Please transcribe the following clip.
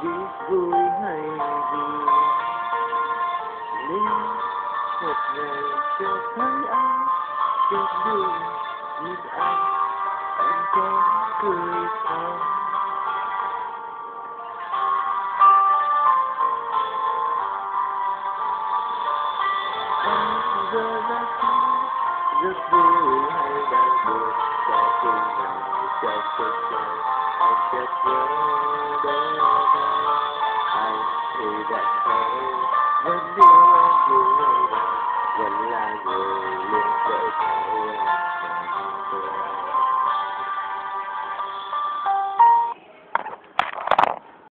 biết vui hay buồn. Nếu một ngày cho thấy anh trên đường nhìn anh có cười không? Anh giờ ra sao, rất vui hay đang buồn, cho khi nào cho cuộc đời anh chợt nhớ đến.